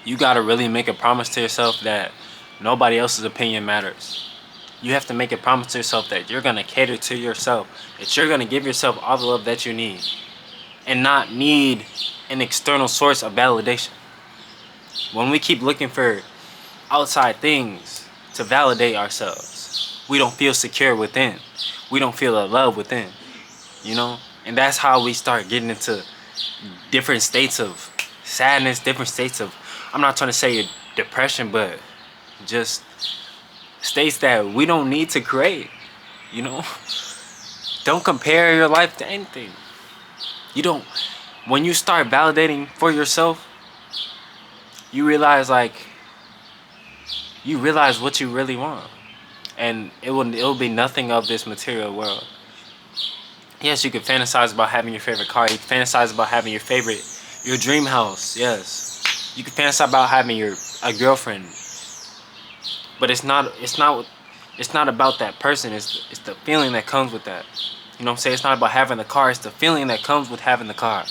you gotta really make a promise to yourself that nobody else's opinion matters. You have to make a promise to yourself that you're gonna cater to yourself, that you're gonna give yourself all the love that you need, and not need an external source of validation. When we keep looking for outside things to validate ourselves, we don't feel secure within. We don't feel the love within, you know? And that's how we start getting into different states of sadness, different states of, I'm not trying to say depression, but just states that we don't need to create, you know? Don't compare your life to anything. You don't, when you start validating for yourself, you realize what you really want. And it will be nothing of this material world. Yes, you can fantasize about having your favorite car. You can fantasize about having your dream house. Yes, you can fantasize about having a girlfriend. But it's not about that person. It's the feeling that comes with that. You know what I'm saying? It's not about having the car. It's the feeling that comes with having the car.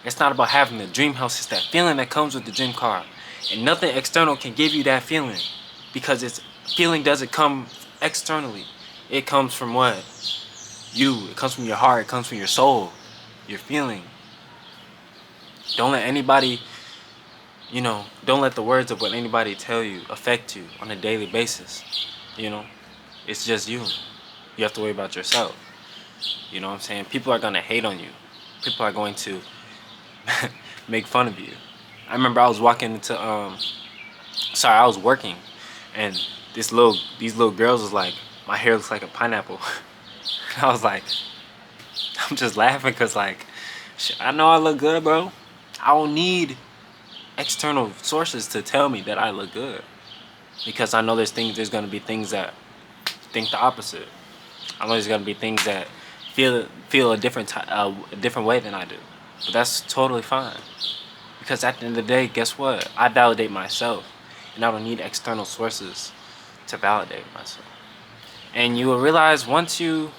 It's not about having the dream house. It's that feeling that comes with the dream car. And nothing external can give you that feeling, because its feeling doesn't come externally. It comes from what? You. It comes from your heart. It comes from your soul. Your feeling. Don't let anybody, don't let the words of what anybody tell you affect you on a daily basis. It's just you. You have to worry about yourself. You know what I'm saying? People are going to hate on you. People are going to make fun of you. I remember I was walking into, I was working, and these little girls was like, my hair looks like a pineapple. And I was like, I'm just laughing because, like, shit, I know I look good, bro. I don't need external sources to tell me that I look good, because I know there's going to be things that think the opposite. I know there's going to be things that feel a different way than I do. But that's totally fine. Because at the end of the day, guess what? I validate myself, and I don't need external sources to validate myself. And you will realize once you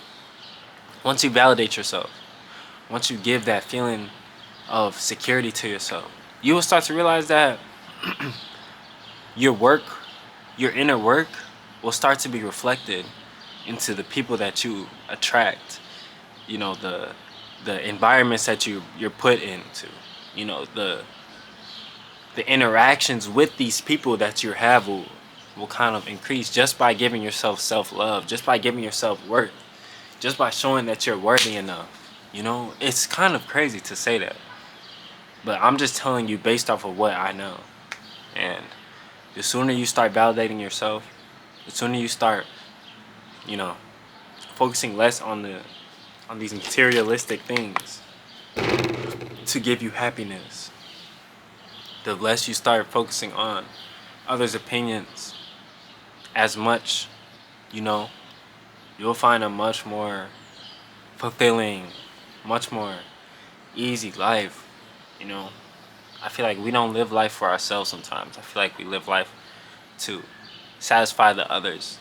validate yourself, once you give that feeling of security to yourself, you will start to realize that your inner work will start to be reflected into the people that you attract. The environments that you're put into. The interactions with these people that you have will kind of increase just by giving yourself self-love, just by giving yourself worth, just by showing that you're worthy enough. It's kind of crazy to say that, but I'm just telling you based off of what I know. And the sooner you start validating yourself, the sooner you start, focusing less on these materialistic things to give you happiness, the less you start focusing on others' opinions as much, you'll find a much more fulfilling, much more easy life. I feel like we don't live life for ourselves sometimes. I feel like we live life to satisfy the others'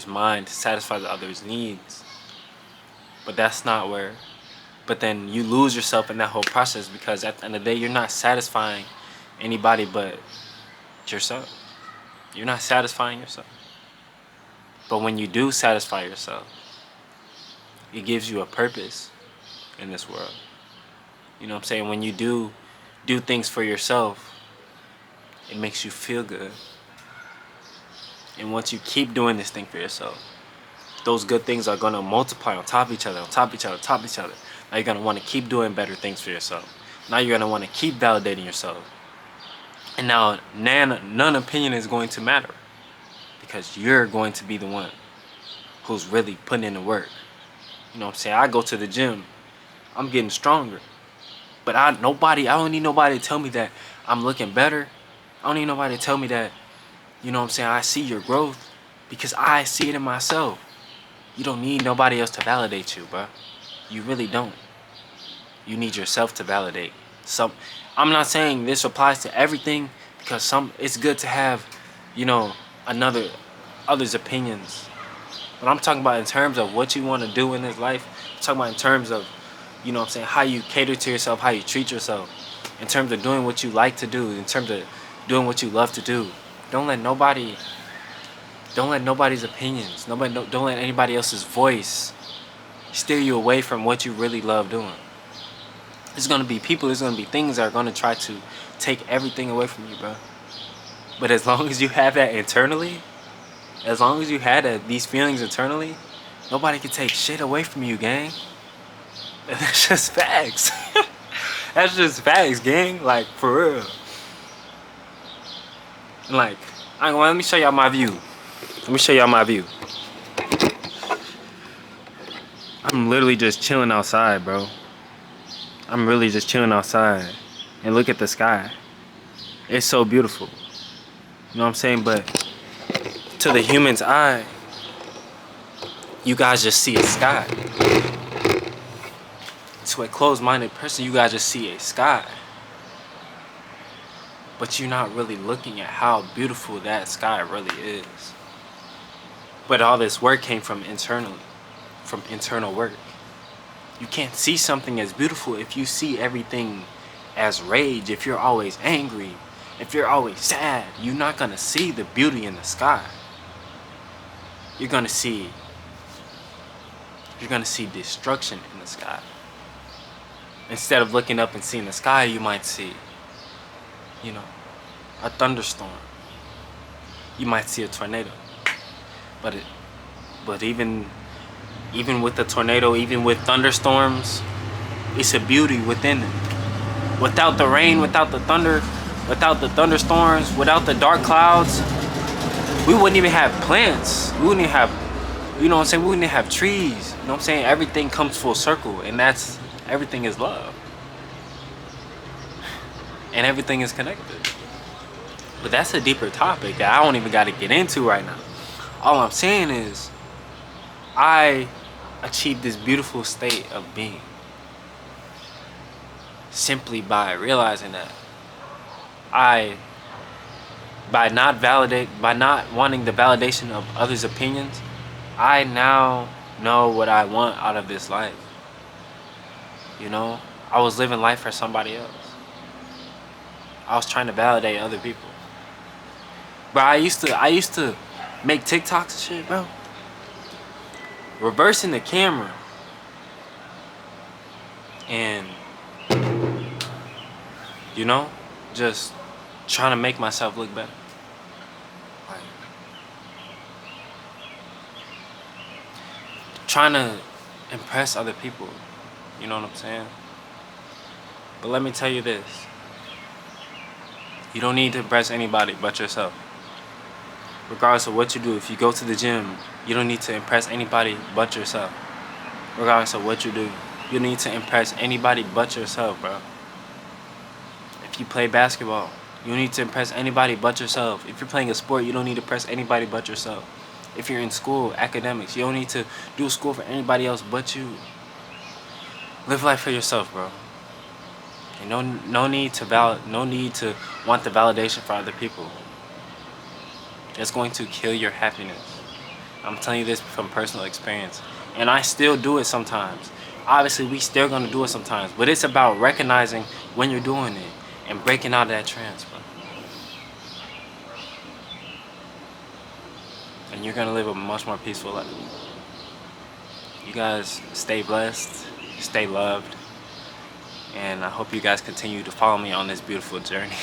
mind, to satisfy the others' needs. But that's not where. But then you lose yourself in that whole process, because at the end of the day, you're not satisfying anybody but yourself. You're not satisfying yourself. But when you do satisfy yourself, it gives you a purpose in this world. You know what I'm saying? When you do things for yourself, it makes you feel good. And once you keep doing this thing for yourself, those good things are going to multiply on top of each other, on top of each other, on top of each other. Now you're going to want to keep doing better things for yourself. Now you're going to want to keep validating yourself. And now none opinion is going to matter, because you're going to be the one who's really putting in the work. You know what I'm saying? I go to the gym, I'm getting stronger. But I don't need nobody to tell me that I'm looking better. I don't need nobody to tell me that, I see your growth, because I see it in myself. You don't need nobody else to validate you, bro. You really don't. You need yourself to validate. I'm not saying this applies to everything, because it's good to have, others' opinions. But I'm talking about in terms of what you want to do in this life. I'm talking about in terms of, how you cater to yourself, how you treat yourself, in terms of doing what you like to do, in terms of doing what you love to do. Don't let nobody, don't let nobody's opinions, don't let anybody else's voice steer you away from what you really love doing. There's gonna be people, there's gonna be things that are gonna try to take everything away from you, bro. But as long as you have that internally, as long as you had these feelings internally, nobody can take shit away from you, gang. That's just facts. That's just facts, gang. Like, for real. And like, let me show y'all my view. Let me show y'all my view. I'm literally just chilling outside, bro. I'm really just chilling outside. And look at the sky. It's so beautiful. You know what I'm saying? But to the human's eye, you guys just see a sky. To a closed-minded person, you guys just see a sky. But you're not really looking at how beautiful that sky really is. But all this work came from internally, from internal work. You can't see something as beautiful if you see everything as rage. If you're always angry, if you're always sad, you're not gonna see the beauty in the sky. You're gonna see destruction in the sky. Instead of looking up and seeing the sky, you might see, you know, a thunderstorm. You might see a tornado. But even with the tornado, even with thunderstorms, it's a beauty within it. Without the rain, without the thunder, without the thunderstorms, without the dark clouds, we wouldn't even have plants. We wouldn't even have, you know what I'm saying? We wouldn't even have trees. You know what I'm saying? Everything comes full circle, and everything is love. And everything is connected. But that's a deeper topic that I don't even got to get into right now. All I'm saying is, I achieved this beautiful state of being simply by realizing that by not wanting the validation of others' opinions, I now know what I want out of this life. You know, I was living life for somebody else. I was trying to validate other people. But I used to make TikToks and shit, bro. Reversing the camera and, you know, just trying to make myself look better. Like, trying to impress other people. You know what I'm saying? But let me tell you this. You don't need to impress anybody but yourself. Regardless of what you do, if you go to the gym, you don't need to impress anybody but yourself. Regardless of what you do, you need to impress anybody but yourself, bro. If you play basketball, you don't need to impress anybody but yourself. If you're playing a sport, you don't need to impress anybody but yourself. If you're in school, academics, you don't need to do school for anybody else but you. Live life for yourself, bro. And no need to want the validation for other people. It's going to kill your happiness. I'm telling you this from personal experience. And I still do it sometimes. Obviously, we still gonna do it sometimes. But it's about recognizing when you're doing it and breaking out of that trance, bro. And you're gonna live a much more peaceful life. You guys stay blessed, stay loved. And I hope you guys continue to follow me on this beautiful journey.